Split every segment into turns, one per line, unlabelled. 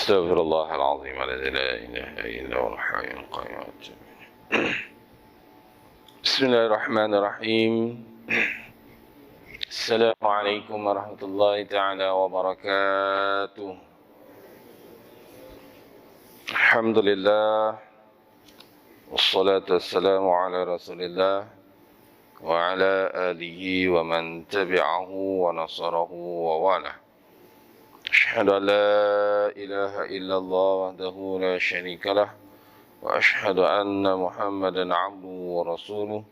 استغفر الله العظيم الذي لا إله إلا هو الحي القيوم. بسم الله الرحمن الرحيم. السلام عليكم ورحمة الله تعالى وبركاته. الحمد لله والصلاة والسلام على رسول الله وعلى آله ومن تبعه ونصره ووالاه. أشهد أن لا إله إلا الله وحده لا شريك له وأشهد أن محمدا عبده ورسوله.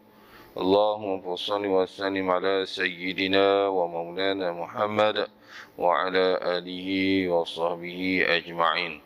اللهم صل وسلم على سيدنا ومولانا محمد وعلى آله وصحبه أجمعين.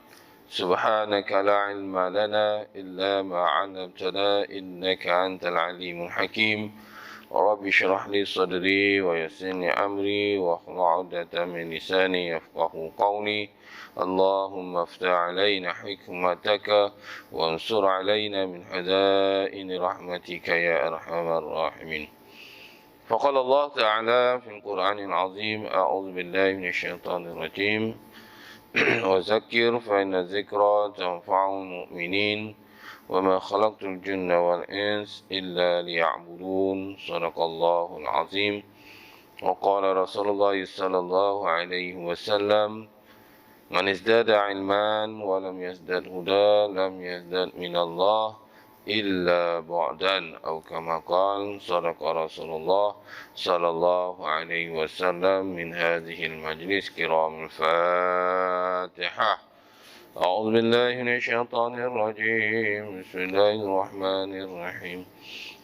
سبحانك لا علم لنا إلا ما علمتنا إنك أنت العليم الحكيم. رب اشرح لي صدري ويسر لي أمري واحلل عقدة من لساني يفقهوا قولي. اللهم افتح علينا حكمتك وانصر علينا من خزائن رحمتك يا أرحم الراحمين. فقال الله تعالى في القرآن العظيم: أعوذ بالله من الشيطان الرجيم وذكر فإن الذكرى تنفع المؤمنين وما خلقت الجن والإنس إلا ليعبدون. صدق الله العظيم. وقال رسول الله صلى الله عليه وسلم: من ازداد علما ولم يزدد هدى لم يزدد من الله إلا بعدا، أو كما قال. صدق رسول الله صلى الله عليه وسلم. من هذه المجلس كرام الفاتحة. أعوذ بالله من الشيطان الرجيم. بسم الله الرحمن الرحيم.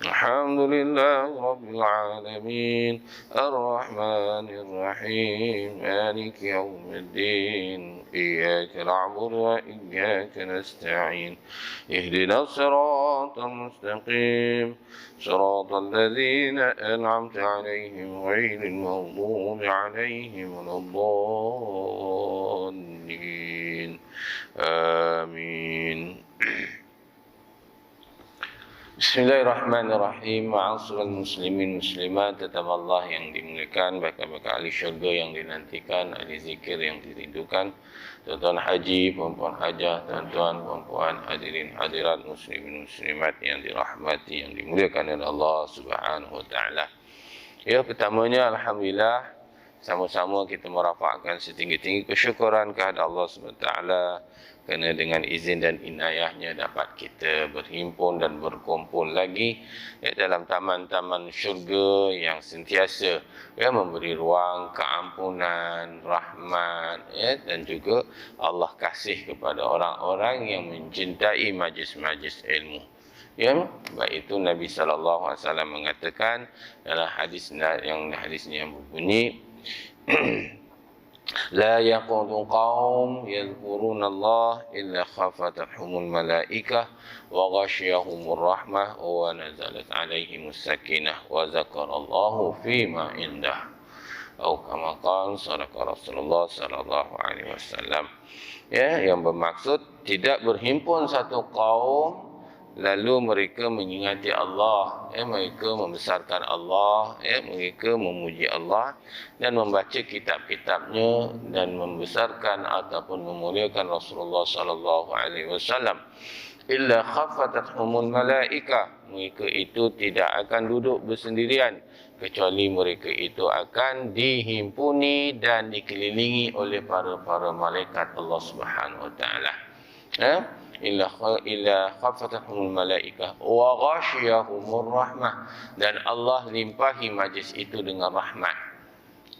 الحمد لله رب العالمين الرحمن الرحيم مالك يوم الدين إياك نعبد وإياك نستعين اهدنا الصراط المستقيم صراط الذين أنعمت عليهم غير المغضوب عليهم ولا الضالين. آمين. Bismillahirrahmanirrahim. Ma'asyiral muslimin muslimat, tetap Allah yang dimuliakan, bakal-bakal ahli syurga yang dinantikan, ahli zikir yang dirindukan, tuan-tuan haji, puan-puan hajah, tuan-tuan, puan-puan, hadirin hadirat muslimin muslimat yang dirahmati, yang dimuliakan oleh Allah Subhanahu wa taala. Ya, pertamanya alhamdulillah, sama-sama kita merafakkan setinggi-tinggi kesyukuran kepada Allah Subhanahu wa taala kerana dengan izin dan inayahnya dapat kita berhimpun dan berkumpul lagi dalam taman-taman syurga yang sentiasa memberi ruang keampunan, rahmat dan juga Allah kasih kepada orang-orang yang mencintai majlis-majlis ilmu. Ya, baik itu Nabi sallallahu alaihi wasallam mengatakan dalam hadisnya yang berbunyi لا يقعد قوم يذكرون الله إلا خافتهم الملائكة وغشيهم الرحمة ونزلت عليهم السكينة وذكر الله فيما عنده أو كما قال. صدق رسول الله صلى الله عليه وسلم. Ya, yang bermaksud tidak berhimpun satu kaum lalu mereka mengingati Allah, mereka membesarkan Allah, mereka memuji Allah dan membaca kitab-kitabnya dan membesarkan ataupun memuliakan Rasulullah sallallahu alaihi wasallam. Illa khaffathumul malaika, mereka itu tidak akan duduk bersendirian kecuali mereka itu akan dihimpuni dan dikelilingi oleh para malaikat Allah Subhanahu wa taala. Illa khaffathumul malaikah wa ghashiyahumur rahmah, dan Allah limpahi majlis itu dengan rahmat.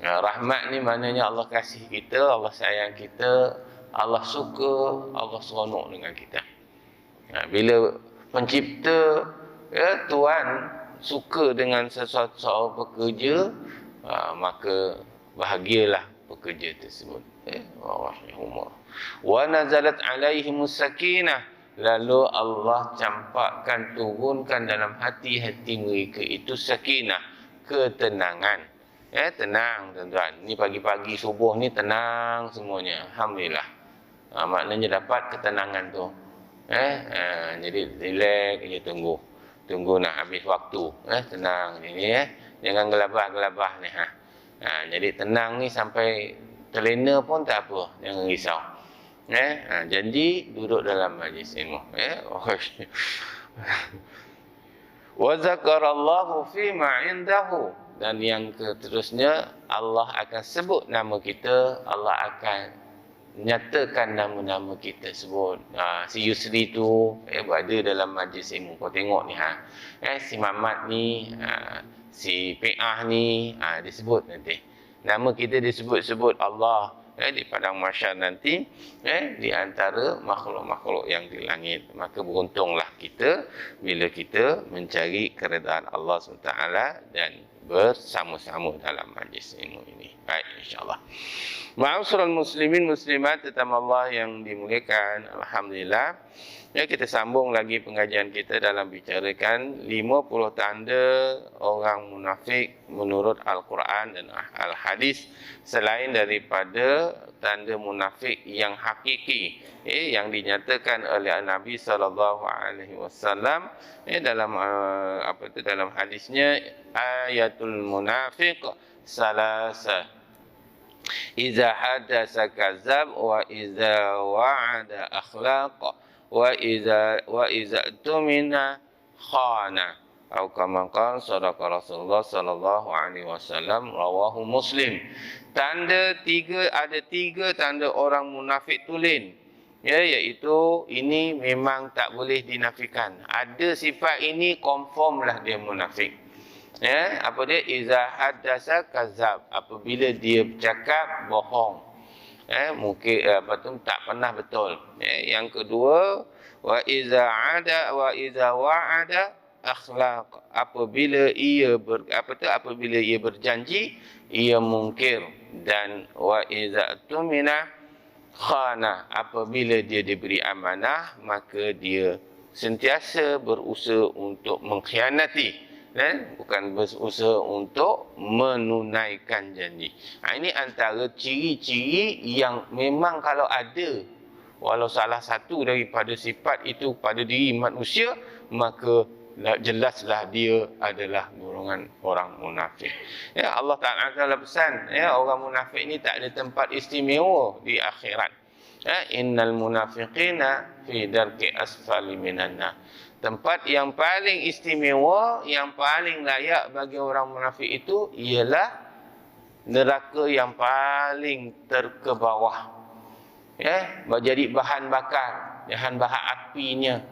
Rahmat ni maknanya Allah kasih kita, Allah sayang kita, Allah suka, Allah seronok dengan kita. Bila pencipta Tuhan suka dengan sesuatu pekerja, maka bahagialah pekerja tersebut. Wa nazalat alaihimus sakinah, lalu Allah campakkan, turunkan dalam hati-hati mereka itu sakinah, ketenangan. Tenang tuan-tuan. Ni pagi-pagi subuh ni tenang semuanya. Alhamdulillah. Maknanya dapat ketenangan tu. Jadi relax je, tunggu nak habis waktu. Tenang ni jangan gelabah-gelabah ni. Jadi tenang ni sampai terlena pun tak apa, jangan risau. Janji duduk dalam majlis ilmu. Wa zakarallahu fi ma indahu, dan yang seterusnya Allah akan sebut nama kita, Allah akan nyatakan nama-nama kita sebut. Si Yusri tu berada dalam majlis ilmu. Kau tengok ni si Mamat ni, si Pi'ah ni, disebut nanti. Nama kita disebut-sebut Allah di padang mahsyar nanti, di antara makhluk-makhluk yang di langit. Maka beruntunglah kita bila kita mencari keredaan Allah SWT dan bersama-sama dalam majlis ilmu ini. Baik, insyaAllah. Ma'asyiral muslimin muslimat tetamu Allah yang dimuliakan, alhamdulillah. Kita sambung lagi pengajian kita dalam bicarakan 50 tanda orang munafik menurut Al-Quran dan Al-Hadis, selain daripada tanda munafik yang hakiki yang dinyatakan oleh Nabi SAW dalam dalam hadisnya, ayatul munafiq salasa, iza hadasa kazab, wa iza wa'ada akhlaq, wa iza tumina khana, atau kama qala sadaqa Rasulullah sallallahu alaihi wasallam, rawahu Muslim. Ada tiga tanda orang munafik tulen, iaitu ini memang tak boleh dinafikan. Ada sifat ini confirmlah dia munafik. Apa dia? Iza haddasa kazab, apabila dia bercakap bohong, mungkin tak pernah betul. Yang kedua, wa iza wa'ada akhlaq, apabila ia berjanji ia mungkir, dan wa iza tumina khana, apabila dia diberi amanah maka dia sentiasa berusaha untuk mengkhianati, bukan berusaha untuk menunaikan janji. Ini antara ciri-ciri yang memang kalau ada, walau salah satu daripada sifat itu pada diri manusia, maka jelaslah dia adalah golongan orang munafik. Allah Ta'ala pesan, orang munafik ni tak ada tempat istimewa di akhirat. Innal munafiqina fi darki asfali minan nar. Tempat yang paling istimewa, yang paling layak bagi orang munafik itu ialah neraka yang paling terkebawah. Menjadi bahan bakar, bahan apinya,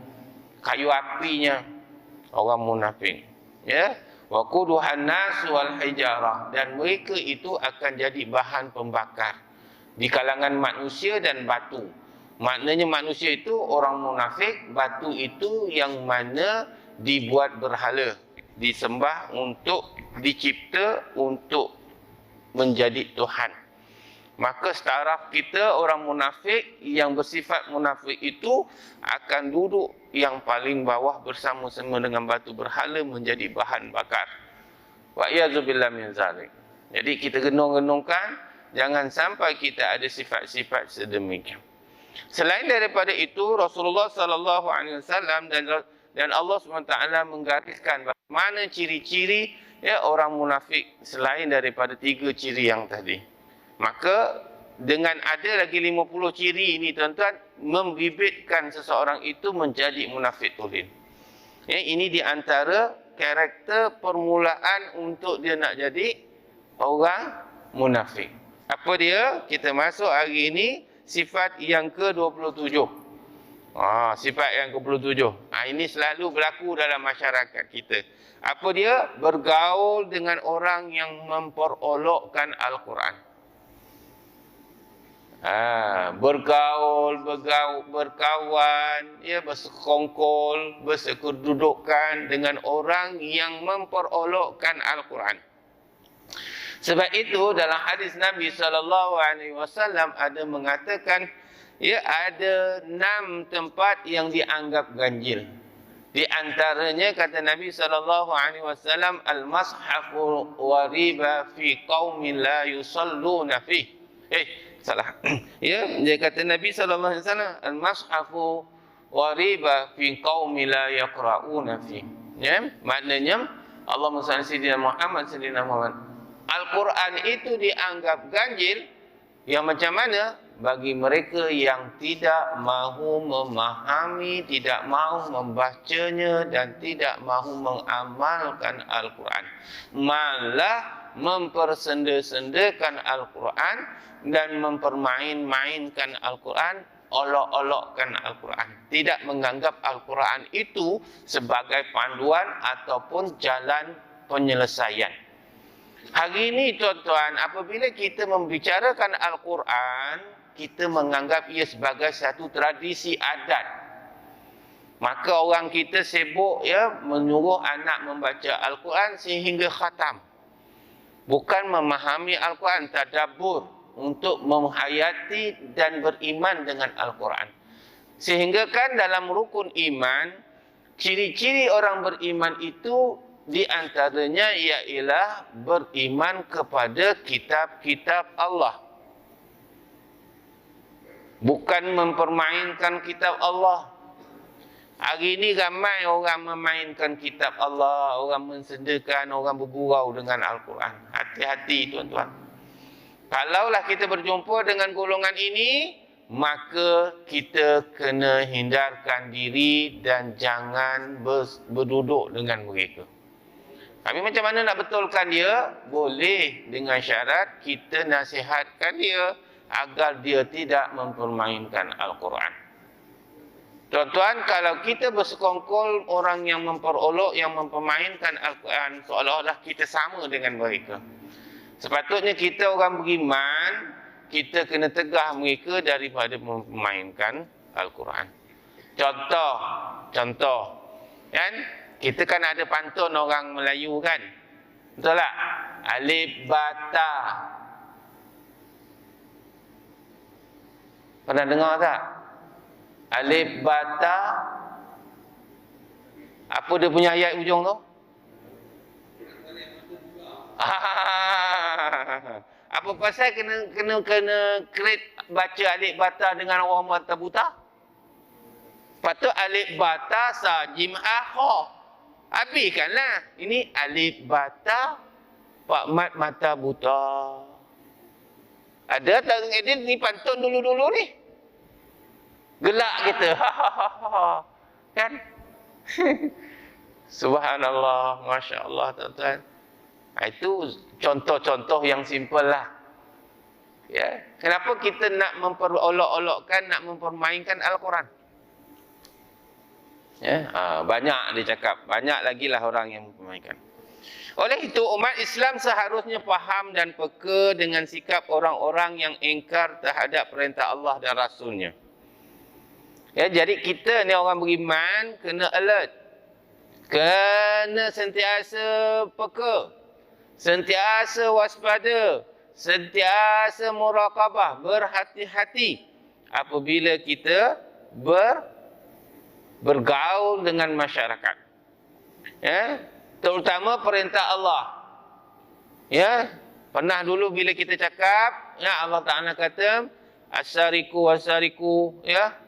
kayu apinya orang munafik. Waquduhan nas wal hijarah, dan mereka itu akan jadi bahan pembakar di kalangan manusia dan batu. Maknanya manusia itu orang munafik, batu itu yang mana dibuat berhala, disembah untuk dicipta untuk menjadi Tuhan. Maka setaraf kita orang munafik yang bersifat munafik itu akan duduk yang paling bawah bersama-sama dengan batu berhala menjadi bahan bakar. Wa iyadzubillah min zalik. Jadi kita renung-renungkan, jangan sampai kita ada sifat-sifat sedemikian. Selain daripada itu, Rasulullah sallallahu alaihi wasallam dan Allah SWT menggariskan mana ciri-ciri orang munafik selain daripada tiga ciri yang tadi. Maka dengan ada lagi 50 ciri ini, tuan-tuan, membibitkan seseorang itu menjadi munafik tulen. Ini di antara karakter permulaan untuk dia nak jadi orang munafik. Apa dia? Kita masuk hari ini sifat yang ke-27. Sifat yang ke-27. Ini selalu berlaku dalam masyarakat kita. Apa dia? Bergaul dengan orang yang memperolokkan Al-Quran. Berkawan, bersekongkol, bersekedudukan dengan orang yang memperolokkan Al-Quran. Sebab itu dalam hadis Nabi SAW ada mengatakan, ada 6 tempat yang dianggap ganjil. Di antaranya kata Nabi SAW, al-mashafu wa riba fi qaumin la yusalluna fi. Salah. Dia kata Nabi SAW, al-mashafu wa riba fi qaumin la yaqra'una fi. Maknanya Allahumma salli sayyidina Muhammad. Al-Quran itu dianggap ganjil Yang macam mana? Bagi mereka yang tidak mahu memahami, tidak mahu membacanya dan tidak mahu mengamalkan Al-Quran. Malah mempersenda-sendakan Al-Quran dan mempermain-mainkan Al-Quran, olok-olokkan Al-Quran. Tidak menganggap Al-Quran itu sebagai panduan ataupun jalan penyelesaian. Hari ini tuan-tuan, apabila kita membicarakan Al-Quran, kita menganggap ia sebagai satu tradisi adat. Maka orang kita sibuk menyuruh anak membaca Al-Quran sehingga khatam. Bukan memahami Al-Quran, tadabbur untuk menghayati dan beriman dengan Al-Quran. Sehingga kan dalam rukun iman, ciri-ciri orang beriman itu di antaranya ialah beriman kepada kitab-kitab Allah. Bukan mempermainkan kitab Allah. Hari ini ramai orang memainkan kitab Allah, orang mensedakan, orang bergurau dengan Al-Quran. Hati-hati tuan-tuan. Kalaulah kita berjumpa dengan golongan ini, maka kita kena hindarkan diri dan jangan berduduk dengan mereka. Tapi macam mana nak betulkan dia? Boleh dengan syarat kita nasihatkan dia agar dia tidak mempermainkan Al-Quran. Tuan-tuan, kalau kita bersekongkol orang yang memperolok, yang mempermainkan Al-Quran, seolah-olah kita sama dengan mereka. Sepatutnya kita orang beriman, kita kena tegah mereka daripada mempermainkan Al-Quran. Contoh, kan? Kita kan ada pantun orang Melayu kan? Betul tak? Alif bata. Pernah dengar tak? Alif bata. Apa dia punya ayat ujung tu? Apa pasal kena create baca alif bata dengan orang mata buta? Patut alif bata sajim akha. Habiskanlah. Ini alif bata Pak Mat mata buta. Ada tak edit ni pantun dulu-dulu ni? Gelak kita. Kan? Subhanallah, Masya Allah tuan-tuan. Itu contoh-contoh yang simple lah. Ya. Kenapa kita nak memperolok-olokkan, nak mempermainkan Al-Quran? Ya, banyak dia cakap. Banyak lagi lah orang yang mempermainkan. Oleh itu, umat Islam seharusnya faham dan peka dengan sikap orang-orang yang ingkar terhadap perintah Allah dan Rasulnya. Ya, jadi kita ni orang beriman kena alert. Kena sentiasa peka. Sentiasa waspada. Sentiasa muraqabah. Berhati-hati apabila kita bergaul dengan masyarakat. Ya, terutama perintah Allah. Ya, pernah dulu bila kita cakap, ya Allah Taala kata, asyariku wasariku, ya.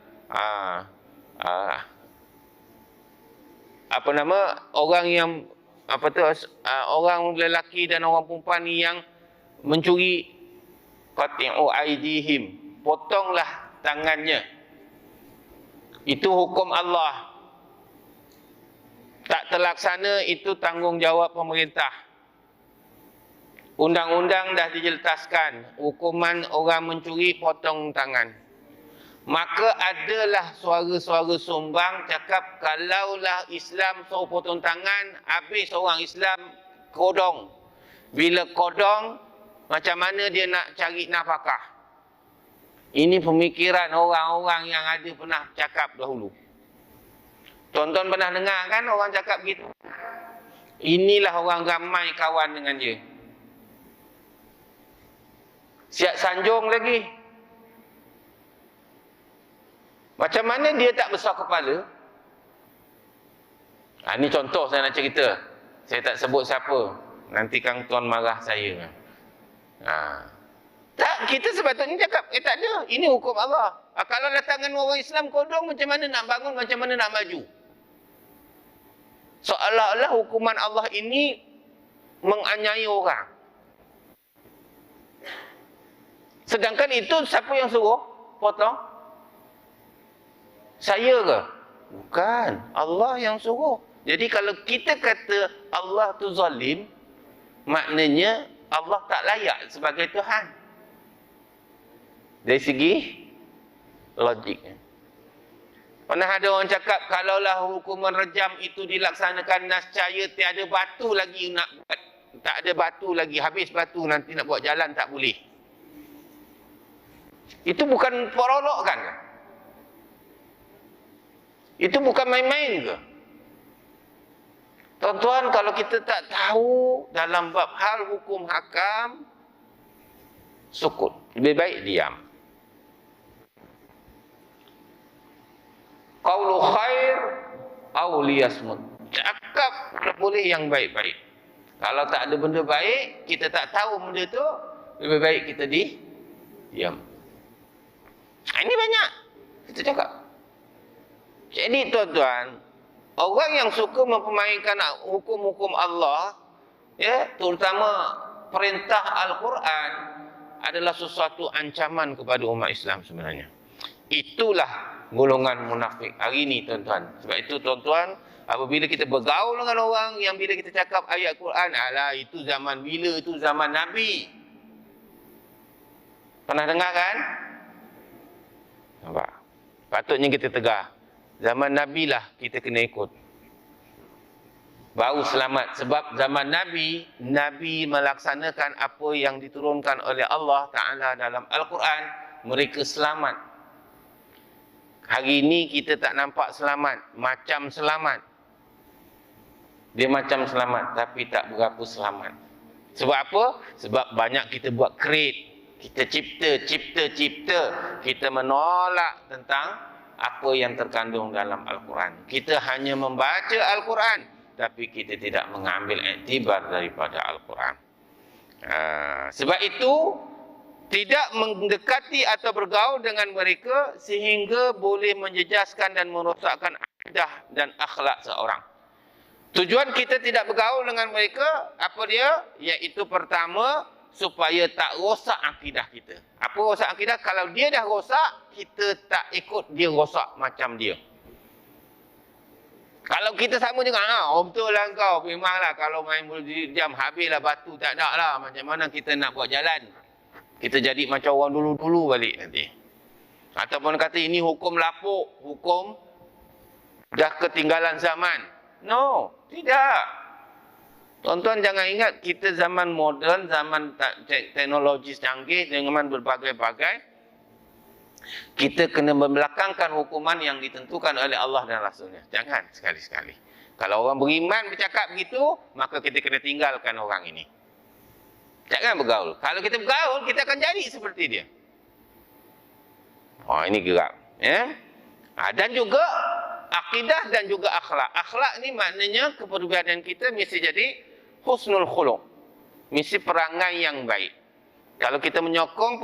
Apa nama orang yang orang lelaki dan orang perempuan yang mencuri, qati'u aidihim, potonglah tangannya. Itu hukum Allah. Tak terlaksana, itu tanggungjawab pemerintah. Undang-undang dah dijelaskan. Hukuman orang mencuri, potong tangan. Maka adalah suara-suara sumbang cakap, kalaulah Islam suruh potong tangan, habis orang Islam kodong. Bila kodong, macam mana dia nak cari nafkah? Ini pemikiran orang-orang yang ada pernah cakap dahulu. Tuan-tuan pernah dengar kan orang cakap gitu? Inilah orang ramai kawan dengan dia. Siap sanjung lagi. Macam mana dia tak besar kepala? Ini contoh saya nak cerita. Saya tak sebut siapa. Nanti Kang Tuan marah saya. Tak, kita sepatutnya cakap, tak ada. Ini hukum Allah. Kalau datangan orang Islam kodong, macam mana nak bangun, macam mana nak maju? Seolah-olah hukuman Allah ini menganiaya orang. Sedangkan itu siapa yang suruh potong? Saya ke? Bukan. Allah yang suruh. Jadi kalau kita kata Allah tu zalim, maknanya Allah tak layak sebagai Tuhan. Dari segi logiknya. Pernah ada orang cakap, kalaulah hukuman rejam itu dilaksanakan, nascaya tiada batu lagi nak buat. Tak ada batu lagi, habis batu nanti nak buat jalan tak boleh. Itu bukan prolog kan? Itu bukan main-main ke? Tuan-tuan, kalau kita tak tahu dalam bab hal hukum hakam, sukut. Lebih baik diam. Qaulu khair aw liyasmut. Cakap boleh yang baik-baik. Kalau tak ada benda baik, kita tak tahu benda tu, lebih baik kita diam. Ini banyak kita cakap. Jadi tuan-tuan, orang yang suka mempermainkan hukum-hukum Allah, ya, terutama perintah Al-Quran, adalah sesuatu ancaman kepada umat Islam sebenarnya. Itulah golongan munafik hari ini, tuan-tuan. Sebab itu, tuan-tuan, apabila kita bergaul dengan orang yang bila kita cakap ayat Quran, alah, itu zaman bila? Itu zaman Nabi. Pernah dengar kan? Nampak? Patutnya kita tegar. Zaman Nabi lah kita kena ikut. Baru selamat. Sebab zaman Nabi, Nabi melaksanakan apa yang diturunkan oleh Allah Ta'ala dalam Al-Quran, mereka selamat. Hari ini kita tak nampak selamat. Macam selamat. Dia macam selamat, tapi tak berapa selamat. Sebab apa? Sebab banyak kita buat create. Kita cipta. Kita menolak tentang apa yang terkandung dalam Al-Quran. Kita hanya membaca Al-Quran, tapi kita tidak mengambil iktibar daripada Al-Quran. Sebab itu, tidak mendekati atau bergaul dengan mereka sehingga boleh menjejaskan dan merosakkan akidah dan akhlak seorang. Tujuan kita tidak bergaul dengan mereka, apa dia? Iaitu pertama, supaya tak rosak akidah kita. Apa rosak akidah? Kalau dia dah rosak, kita tak ikut dia rosak macam dia. Kalau kita sama juga, betul lah kau, memanglah kalau main boleh jam, habislah batu, tak ada lah. Macam mana kita nak buat jalan? Kita jadi macam orang dulu-dulu balik nanti. Ataupun kata ini hukum lapuk, hukum dah ketinggalan zaman. No, tidak. Tuan-tuan jangan ingat kita zaman moden, zaman teknologi canggih dengan berbagai-bagai. Kita kena membelakangkan hukuman yang ditentukan oleh Allah dan Rasulnya. Jangan sekali-sekali. Kalau orang beriman bercakap begitu, maka kita kena tinggalkan orang ini. Jangan bergaul. Kalau kita bergaul, kita akan jadi seperti dia. Ini gerak. Ya? Dan juga akidah dan juga akhlak. Akhlak ni maknanya kepribadian kita mesti jadi husnul khuluq. Mesti perangai yang baik. Kalau kita menyokong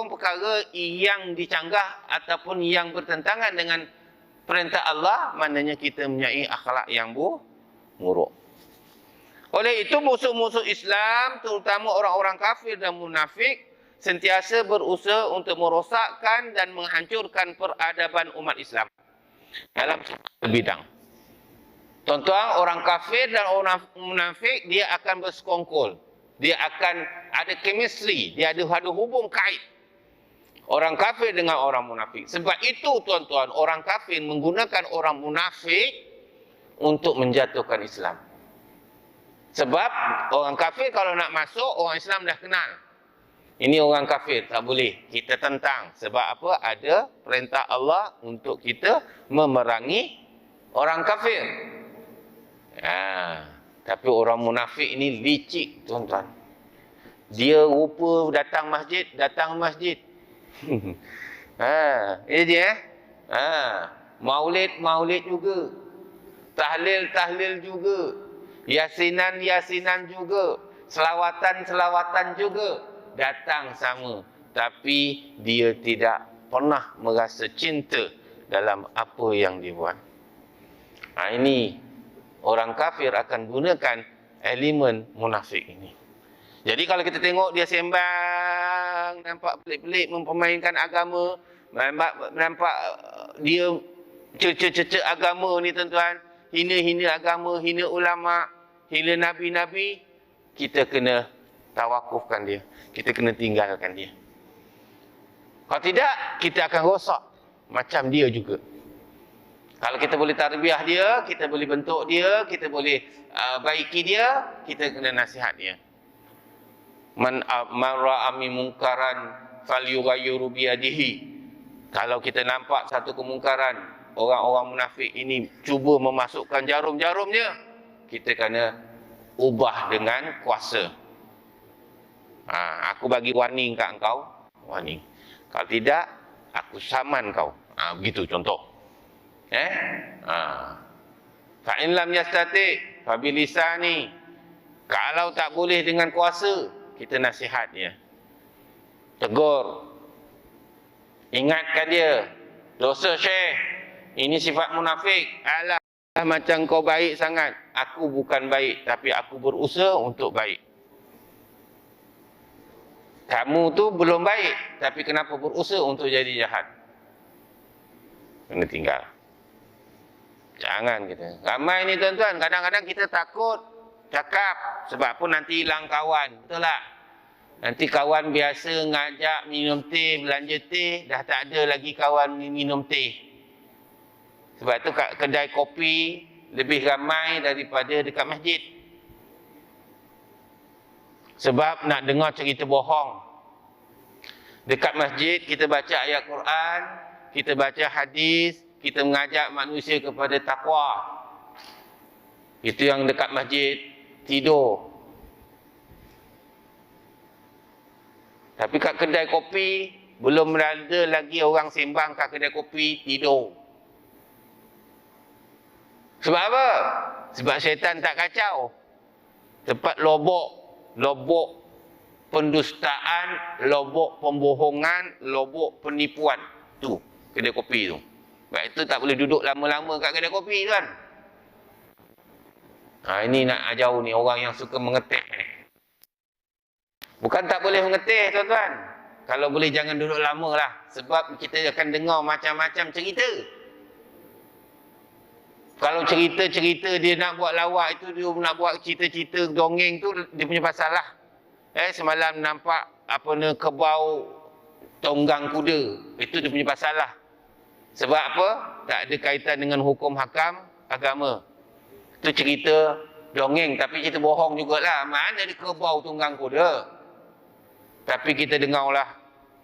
perkara yang dicanggah ataupun yang bertentangan dengan perintah Allah, maknanya kita mempunyai akhlak yang buruk. Oleh itu, musuh-musuh Islam, terutama orang-orang kafir dan munafik, sentiasa berusaha untuk merosakkan dan menghancurkan peradaban umat Islam dalam segala bidang. Tuan-tuan, orang kafir dan orang munafik, dia akan bersekongkol. Dia akan ada chemistry, dia ada hubung kait. Orang kafir dengan orang munafik. Sebab itu, tuan-tuan, orang kafir menggunakan orang munafik untuk menjatuhkan Islam. Sebab orang kafir kalau nak masuk, orang Islam dah kenal. Ini orang kafir, tak boleh. Kita tentang. Sebab apa? Ada perintah Allah untuk kita memerangi orang kafir. Tapi orang munafik ini licik, tuan-tuan. Dia rupa datang masjid. Ini dia. Maulid juga. Tahlil juga. Yasinan juga. Selawatan juga. Datang sama. Tapi dia tidak pernah merasa cinta dalam apa yang dia buat. Ini orang kafir akan gunakan elemen munafik ini. Jadi kalau kita tengok dia sembang orang, nampak pelik-pelik mempermainkan agama, nampak dia cerca-cerca agama ni tuan-tuan, hina-hina agama, hina ulama, hina nabi-nabi, kita kena tawakufkan dia. Kita kena tinggalkan dia. Kalau tidak, kita akan rosak macam dia juga. Kalau kita boleh tarbiyah dia, kita boleh bentuk dia, kita boleh baiki dia, kita kena nasihat dia. Man ra'a min munkaran falyughayyiru biyadihi. Kalau kita nampak satu kemungkaran, orang-orang munafik ini cuba memasukkan jarum-jarumnya, kita kena ubah dengan kuasa. Aku bagi warning kat engkau, warning. Kalau tidak, aku saman kau. Begitu contoh. Fa in lam yastati fa bilisani. Kalau tak boleh dengan kuasa, kita nasihat dia. Tegur. Ingatkan dia. Dosa Syekh, ini sifat munafik. Alah, macam kau baik sangat. Aku bukan baik, tapi aku berusaha untuk baik. Kamu tu belum baik, tapi kenapa berusaha untuk jadi jahat? Kena tinggal. Jangan kita. Ramai ni tuan-tuan, kadang-kadang kita takut cakap, sebab pun nanti hilang kawan. Betul tak? Nanti kawan biasa ngajak minum teh, belanja teh, dah tak ada lagi kawan minum teh. Sebab tu kat kedai kopi lebih ramai daripada dekat masjid. Sebab nak dengar cerita bohong. Dekat masjid kita baca ayat Quran, kita baca hadis, kita mengajak manusia kepada takwa. Itu yang dekat masjid tidur. Tapi kat kedai kopi belum ada lagi orang sembang kat kedai kopi tidur. Sebab apa? Sebab syaitan tak kacau. Tempat lobok pendustaan, lobok pembohongan, lobok penipuan. Tu, kedai kopi tu. Sebab itu tak boleh duduk lama-lama kat kedai kopi kan. Ini nak ajar ni orang yang suka mengeteh ni. Bukan tak boleh mengeteh tuan-tuan. Kalau boleh jangan duduk lama lah. Sebab kita akan dengar macam-macam cerita. Kalau cerita-cerita dia nak buat lawak itu, dia nak buat cerita-cerita dongeng tu, dia punya pasal lah. Semalam nampak kebau tonggang kuda. Itu dia punya pasal lah. Sebab apa? Tak ada kaitan dengan hukum hakam agama. Itu cerita dongeng, tapi cerita bohong jugalah. Mana ada kebau tonggang kuda? Tapi kita dengarlah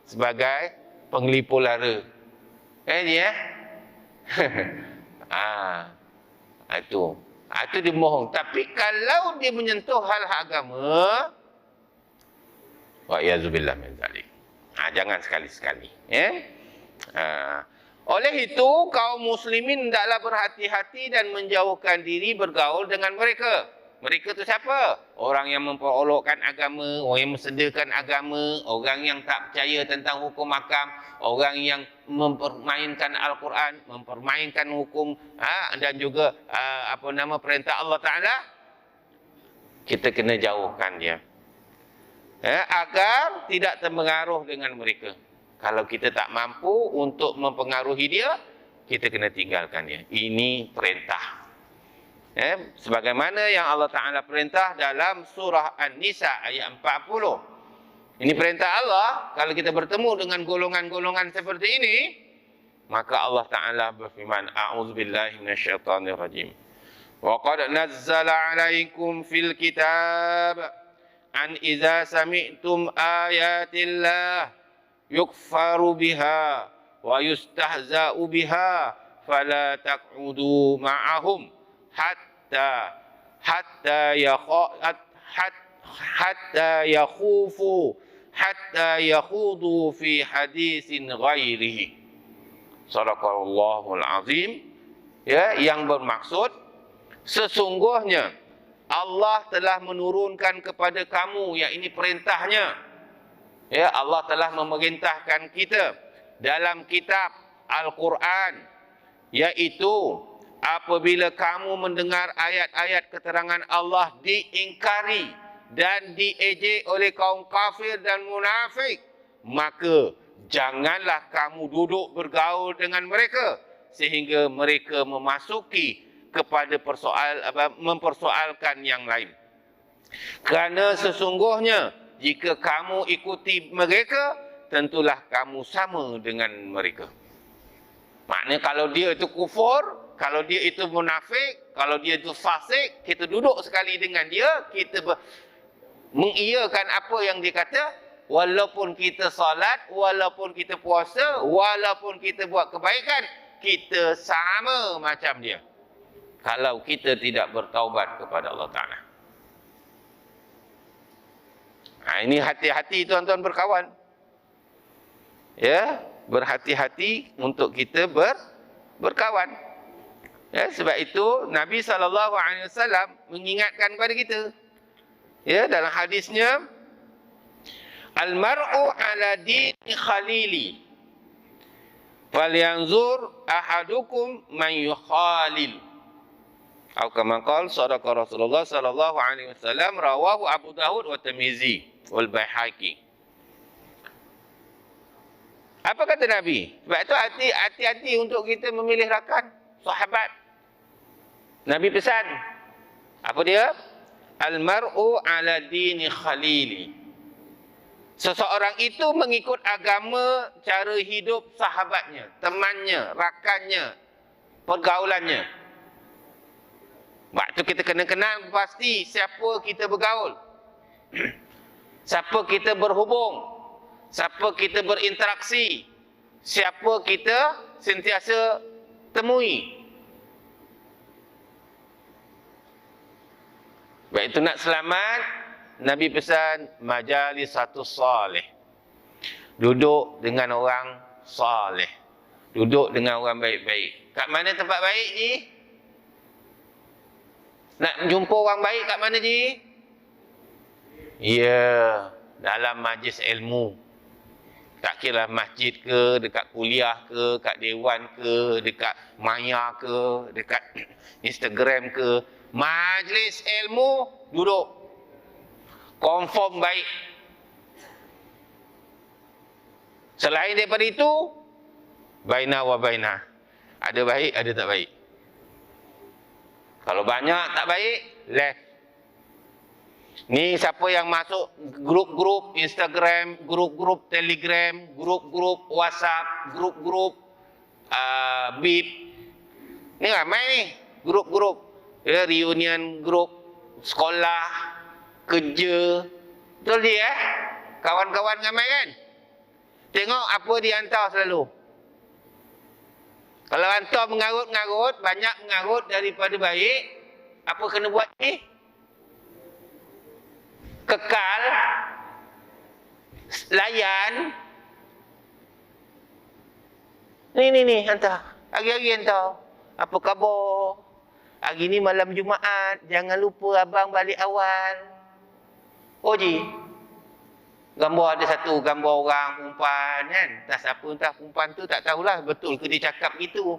sebagai penglipur lara. Itu dia bohong. Tapi kalau dia menyentuh hal agama, wa'iyadzubillah min zalik. Jangan sekali-sekali. Oleh itu, kaum muslimin hendaklah berhati-hati dan menjauhkan diri bergaul dengan mereka. Mereka tu siapa? Orang yang memperolokkan agama, orang yang mensedakan agama, orang yang tak percaya tentang hukum hakam, orang yang mempermainkan Al-Quran, mempermainkan hukum dan juga perintah Allah Ta'ala. Kita kena jauhkan dia. Agar tidak terpengaruh dengan mereka. Kalau kita tak mampu untuk mempengaruhi dia, kita kena tinggalkan dia. Ini perintah. Sebagaimana yang Allah Ta'ala perintah dalam surah An-Nisa ayat 40. Ini perintah Allah. Kalau kita bertemu dengan golongan-golongan seperti ini, maka Allah Ta'ala berfirman, A'udzubillahi minasyaitanirrajim. Wa qad nazzala 'alaikum fil kitab an idza sami'tum ayatillah yukfaru biha wa yustahza'u biha fala taq'udu ma'ahum hatta yakhudu fi hadisin ghairihi. Sadaqallahul azim. Yang bermaksud, sesungguhnya Allah telah menurunkan kepada kamu, yang ini perintahnya. Allah telah memerintahkan kita dalam kitab Al-Quran, yaitu apabila kamu mendengar ayat-ayat keterangan Allah diingkari dan diejek oleh kaum kafir dan munafik, maka janganlah kamu duduk bergaul dengan mereka sehingga mereka memasuki kepada mempersoalkan yang lain. Kerana sesungguhnya jika kamu ikuti mereka, tentulah kamu sama dengan mereka. Maknanya kalau dia itu kufur, kalau dia itu munafik, kalau dia itu fasik, kita duduk sekali dengan dia, kita mengiyakan apa yang dia kata, walaupun kita salat, walaupun kita puasa, walaupun kita buat kebaikan, kita sama macam dia. Kalau kita tidak bertaubat kepada Allah Ta'ala. Nah, ini hati-hati tuan-tuan berkawan. Ya, berhati-hati untuk kita berkawan. Ya, sebab itu Nabi SAW mengingatkan kepada kita. Ya, dalam hadisnya, Al-mar'u ala dini khalili, falyanzur ahadukum man yukhalil. Atau kama qala sadaqa Rasulullah sallallahu alaihi wasallam, rawahu Abu Dawud wa Tirmizi wal Baihaqi. Apa kata Nabi? Sebab itu hati-hati untuk kita memilih rakan, sahabat. Nabi pesan. Apa dia? Al-mar'u ala dini khalili. Seseorang itu mengikut agama, cara hidup sahabatnya, temannya, rakannya, pergaulannya. Waktu kita kena kenal pasti siapa kita bergaul. Siapa kita berhubung. Siapa kita berinteraksi, siapa kita sentiasa temui. Baik itu nak selamat, Nabi pesan majalis satu salih. Duduk dengan orang salih. Duduk dengan orang baik-baik. Kat mana tempat baik ni? Nak jumpa orang baik kat mana ji? Ya, dalam majlis ilmu. Tak kira masjid ke, dekat kuliah ke, kat dewan ke, dekat maya ke, dekat Instagram ke. Majlis ilmu, duduk. Confirm baik. Selain daripada itu, baina wa baina. Ada baik, ada tak baik. Kalau banyak tak baik, left. Ni siapa yang masuk grup-grup Instagram, grup-grup Telegram, grup-grup WhatsApp, grup-grup Bip. Ni ramai ni, grup-grup. Ya, reunion grup sekolah, kerja. Betul dia kawan-kawan ramai kan? Tengok apa dia hantar selalu. Kalau hantar mengarut-ngarut, banyak mengarut daripada baik, apa kena buat ni? Kekal, layan. Ni, hantar. Hari-hari hantar. Apa khabar? Hari ni malam Jumaat, jangan lupa abang balik awal. Oh ji, gambar ada satu, gambar orang perempuan kan. Tak siapa entah perempuan tu, tak tahulah betul ke dia cakap gitu.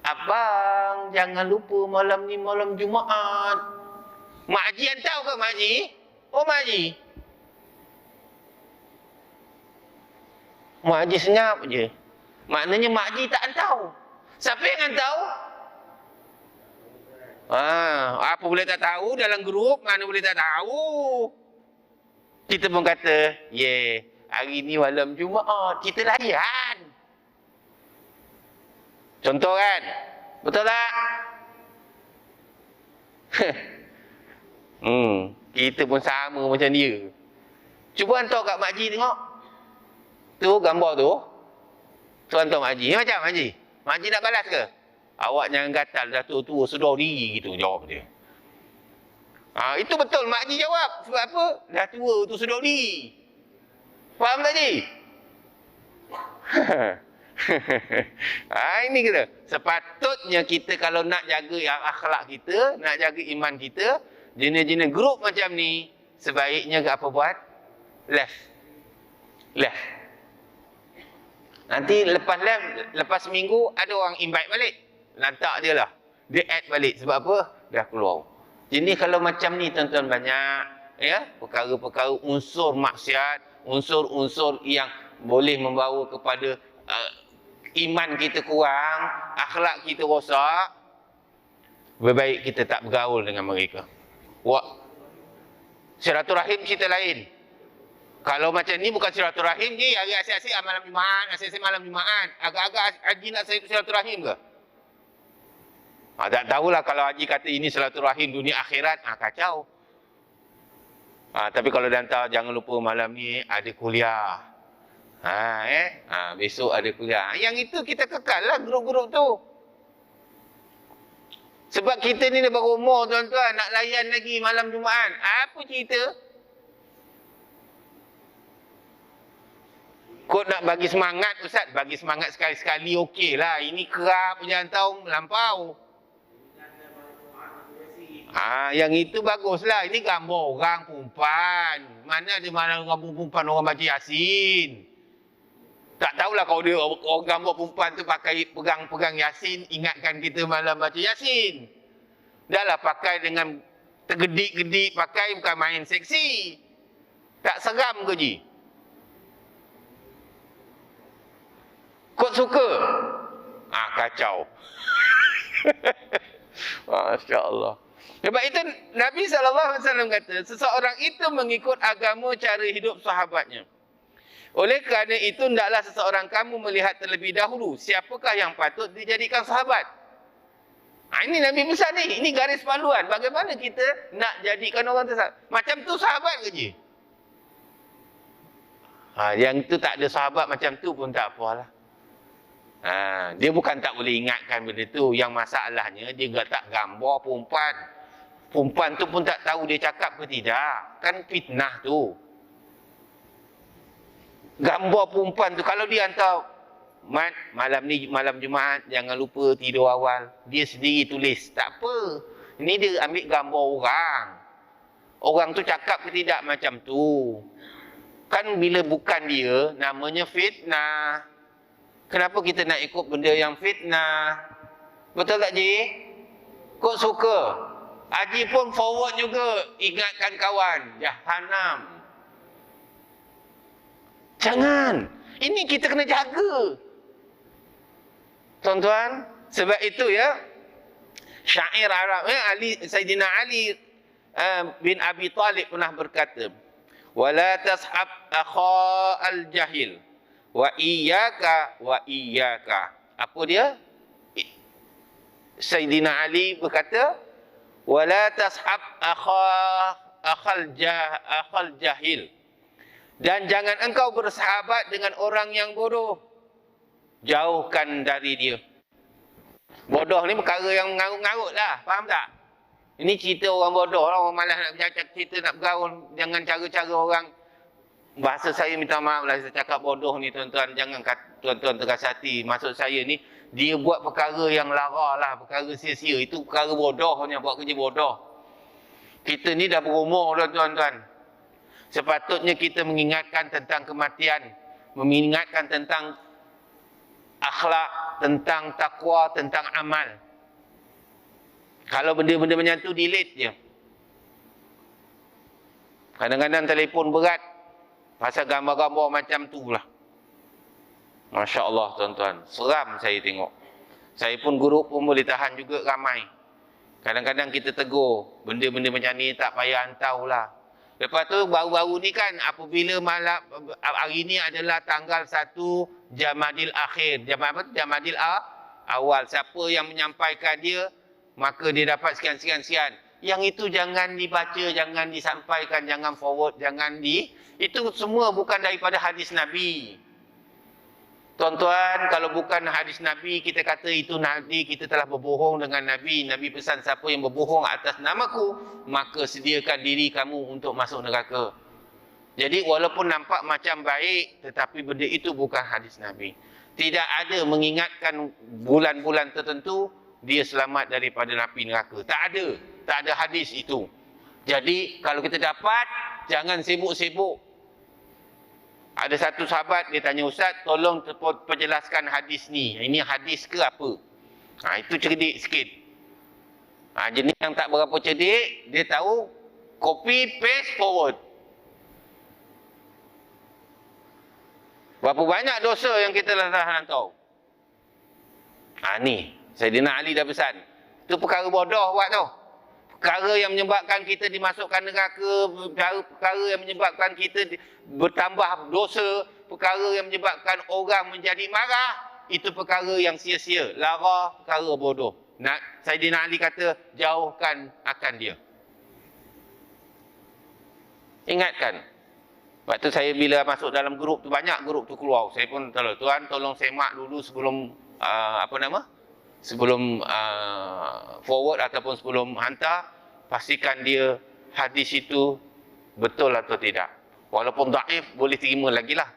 Abang, jangan lupa malam ni malam Jumaat. Mak Haji hantar ke Mak Haji? Oh, Mak Haji. Mak Haji senyap je. Maknanya Mak Haji tak hantar. Siapa yang hantar? Apa boleh tak tahu dalam grup, mana boleh tak tahu. Kita pun kata, hari ni malam Jumaat, kita layan. Contoh kan? Betul tak? Kita pun sama macam dia. Cuba hantar kat Mak Haji tengok. Tu gambar tu. Tu hantar Mak Haji. Ni macam Mak Haji. Mak Haji nak balas ke? Awak jangan gatal, dah tua-tua sedar diri gitu, jawab dia. Itu betul Mak Haji jawab. Sebab apa? Dah tua tu sedar diri. Faham tak Haji? Ini kita. Sepatutnya kita kalau nak jaga yang akhlak kita, nak jaga iman kita, jenis-jenis grup macam ni, sebaiknya apa buat? Left. Nanti lepas seminggu ada orang invite balik. Lantak dia lah. Dia add balik. Sebab apa? Dah keluar. Jadi kalau macam ni tuan-tuan banyak, ya, perkara-perkara unsur maksiat, unsur-unsur yang boleh membawa kepada iman kita kurang, akhlak kita rosak, lebih baik kita tak bergaul dengan mereka. Silaturahim cerita lain. Kalau macam ni bukan silaturahim ni, hari asyik-asyik malam Jumaat, asyik-asyik malam Jumaat. Agak-agak haji nak silaturahim ke? Tak tahulah kalau haji kata ini silaturahim dunia akhirat, kacau. Tapi kalau dia hantar, jangan lupa malam ni ada kuliah. Besok ada kuliah. Yang itu kita kekal lah grup-grup tu. Sebab kita ni dah berumur tuan-tuan, nak layan lagi malam Jumaat. Apa cerita? Kau nak bagi semangat, Ustaz? Bagi semangat sekali-sekali okey lah. Ini kerap jangan tahu melampau. Yang itu baguslah. Ini gambar orang perempuan. Mana ada malam gambar perempuan orang baca Yasin. Tak tahulah kalau dia orang gambar perempuan tu pakai pegang-pegang Yasin, ingatkan kita malam baca Yasin. Dah lah pakai dengan tergedik-gedik, pakai bukan main seksi. Tak seram ke ji? Kau suka? Kacau. Masya Allah. Sebab itu Nabi SAW kata, seseorang itu mengikut agama cara hidup sahabatnya. Oleh kerana itu, hendaklah seseorang kamu melihat terlebih dahulu siapakah yang patut dijadikan sahabat. Ini Nabi pesan ni. Ini garis panduan. Bagaimana kita nak jadikan orang tu sahabat. Macam tu sahabat ke je? Yang tu tak ada sahabat macam tu pun tak apalah. Dia bukan tak boleh ingatkan benda tu. Yang masalahnya, dia tak gambar perempuan. Perempuan tu pun tak tahu dia cakap ke tidak. Kan fitnah tu. Gambar perempuan tu, kalau dia hantar, Mat, malam ni malam Jumaat, jangan lupa tidur awal. Dia sendiri tulis. Tak apa. Ini dia ambil gambar orang. Orang tu cakap ke tidak macam tu. Kan bila bukan dia, namanya fitnah. Kenapa kita nak ikut benda yang fitnah? Betul tak, Ji? Kau suka? Haji pun forward juga. Ingatkan kawan. Jahanam. Jangan. Ini kita kena jaga. Tuan-tuan, sebab itu ya, syair Arab Sayyidina Ali bin Abi Talib pernah berkata, "Wala tashab akha al-jahil wa iyyaka wa iyyaka." Apa dia? Sayyidina Ali berkata, "Wala tashab akhal jahil." Dan jangan engkau bersahabat dengan orang yang bodoh. Jauhkan dari dia. Bodoh ni perkara yang mengarut-ngarut lah. Faham tak? Ini cerita orang bodoh lah. Orang malas nak bercakap, cerita nak bergaul. Jangan cara-cara orang. Bahasa saya minta maaf lah. Saya cakap bodoh ni tuan-tuan. Jangan tuan-tuan teras hati. Maksud saya ni, dia buat perkara yang lara lah. Perkara sia-sia. Itu perkara bodohnya. Buat kerja bodoh. Kita ni dah berumur tuan-tuan. Sepatutnya kita mengingatkan tentang kematian. Mengingatkan tentang akhlak, tentang takwa, tentang amal. Kalau benda-benda macam tu, delete je. Kadang-kadang telefon berat pasal gambar-gambar macam tu lah. Masya Allah tuan-tuan. Seram saya tengok. Saya pun guru pun boleh tahan juga ramai. Kadang-kadang kita tegur. Benda-benda macam ni tak payah hantar lah. Lepas tu baru-baru ni kan, apabila malam hari ni adalah tanggal 1 Jamadil Akhir. Jamadil Awal. Siapa yang menyampaikan dia, maka dia dapat sekian-sekian. Yang itu jangan dibaca, jangan disampaikan, jangan forward, jangan itu semua bukan daripada hadis Nabi. Tuan-tuan, kalau bukan hadis Nabi, kita kata itu Nabi, kita telah berbohong dengan Nabi. Nabi pesan, siapa yang berbohong atas namaku, maka sediakan diri kamu untuk masuk neraka. Jadi walaupun nampak macam baik, tetapi benda itu bukan hadis Nabi. Tidak ada mengingatkan bulan-bulan tertentu, dia selamat daripada api neraka. Tak ada. Tak ada hadis itu. Jadi kalau kita dapat, jangan sibuk-sibuk. Ada satu sahabat, dia tanya, "Ustaz, tolong perjelaskan hadis ni. Ini hadis ke apa?" Itu cerdik sikit. Jenis yang tak berapa cerdik, dia tahu copy, paste, forward. Berapa banyak dosa yang kita telah tahu. Ni, Saidina Ali dah pesan. Itu perkara bodoh buat tu. Perkara yang menyebabkan kita dimasukkan neraka, perkara yang menyebabkan kita bertambah dosa, perkara yang menyebabkan orang menjadi marah, itu perkara yang sia-sia. Lara, perkara bodoh. Saidina Ali kata, jauhkan akan dia. Ingatkan. Waktu saya bila masuk dalam grup tu, banyak grup tu keluar. Saya pun tuan tolong semak dulu sebelum sebelum forward ataupun sebelum hantar, pastikan dia hadis itu betul atau tidak. Walaupun daif boleh terima lagi lah.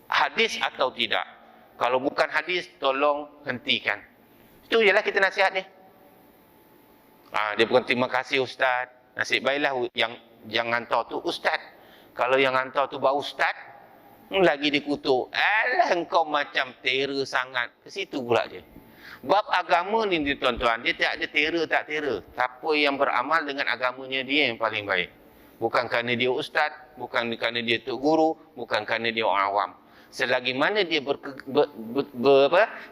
Hadis atau tidak. Kalau bukan hadis, tolong hentikan. Itu ialah kita nasihat ni. Dia bukan terima kasih Ustaz. Nasib baiklah yang hantar tu Ustaz. Kalau yang hantar tu bau Ustaz, lagi dikutuk. Alah, engkau macam terror sangat. Ke situ pula dia. Bab agama ni tuan-tuan, dia tak ada terror tak terror. Siapa yang beramal dengan agamanya, dia yang paling baik. Bukan kerana dia ustaz, bukan kerana dia tok guru, bukan kerana dia orang awam. Selagi mana dia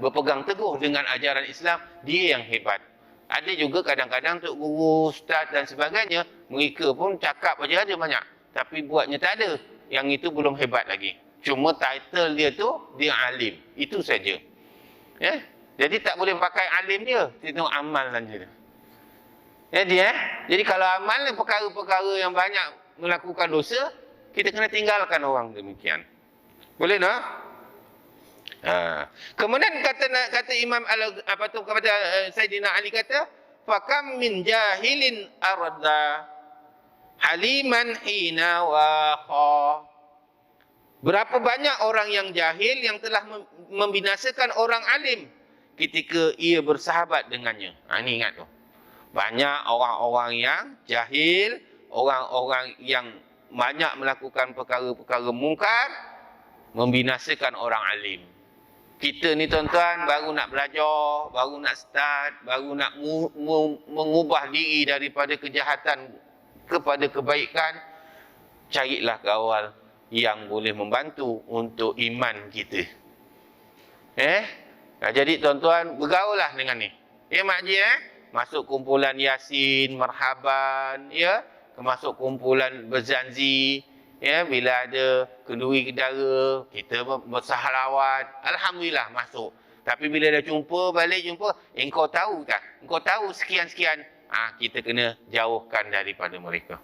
berpegang teguh dengan ajaran Islam, dia yang hebat. Ada juga kadang-kadang tok guru, ustaz dan sebagainya, mereka pun cakap aja ada banyak. Tapi buatnya tak ada. Yang itu belum hebat lagi. Cuma title dia tu, dia alim. Itu saja. Ya? Jadi tak boleh pakai alim dia. Kita tengok amalan dia. Jadi kalau amal perkara-perkara yang banyak melakukan dosa, kita kena tinggalkan orang demikian. Boleh tak? Kemudian kata Imam Saidina Ali kata, fakam min jahilin arda haliman hina waqa. Berapa banyak orang yang jahil yang telah membinasakan orang alim ketika ia bersahabat dengannya. Ini ingat tu. Banyak orang-orang yang jahil, orang-orang yang banyak melakukan perkara-perkara mungkar, membinasakan orang alim. Kita ni tuan-tuan baru nak belajar, baru nak start, baru nak mengubah diri daripada kejahatan kepada kebaikan. Carilah kawal yang boleh membantu untuk iman kita. Jadi tuan-tuan, bergaullah dengan ni. Makcik masuk kumpulan Yasin, Marhaban, masuk kumpulan Berzanzi, bila ada kenduri kedara, kita bersahalawat, alhamdulillah masuk. Tapi bila dah jumpa, balik jumpa, engkau tahu tak? Engkau tahu sekian-sekian. Kita kena jauhkan daripada mereka.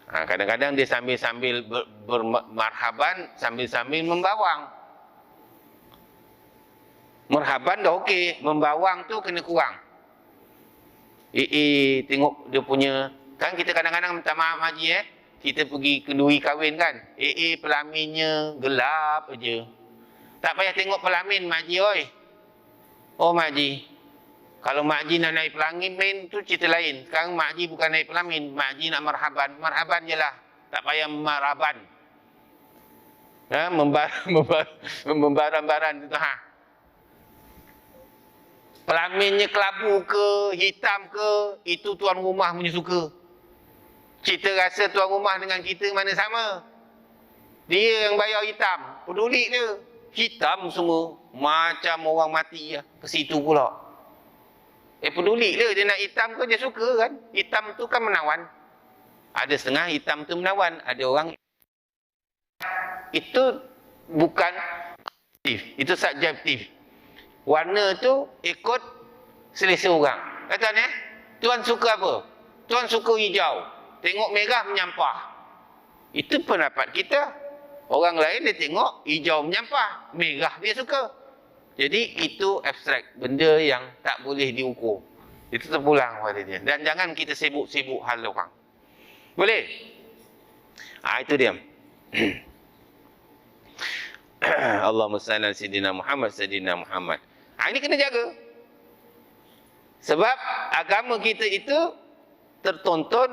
Kadang-kadang dia sambil-sambil bermarhaban, sambil-sambil membawang. Marhaban dah okey, membawang tu kena kurang. Tengok dia punya, kan kita kadang-kadang minta maaf haji kita pergi kenduri kahwin kan. Pelaminnya gelap aja. Tak payah tengok pelamin makji oi. Oh makji, kalau makji nak naik pelamin tu cerita lain. Sekarang makji bukan naik pelamin, makji nak marhaban. Marhaban je lah, tak payah marhaban. Membaran-baran tu Pelaminnya kelabu ke, hitam ke, itu tuan rumah punya suka. Kita rasa tuan rumah dengan kita mana sama. Dia yang bayar hitam, peduli dia. Hitam semua, macam orang mati ke situ pula. Peduli dia nak hitam ke, dia suka kan. Hitam tu kan menawan. Ada setengah hitam tu menawan, ada orang. Itu bukan subjektif, itu subjektif. Warna tu ikut selesa orang. Kata tuan suka apa? Tuan suka hijau. Tengok merah menyampah. Itu pendapat kita. Orang lain dia tengok hijau menyampah, merah dia suka. Jadi itu abstrak, benda yang tak boleh diukur. Itu terpulang pada dia. Dan jangan kita sibuk-sibuk hal orang. Boleh? Itu dia. Allahumma salli ala sayyidina Muhammad, sayyidina Muhammad. Ini kena jaga. Sebab agama kita itu tertonton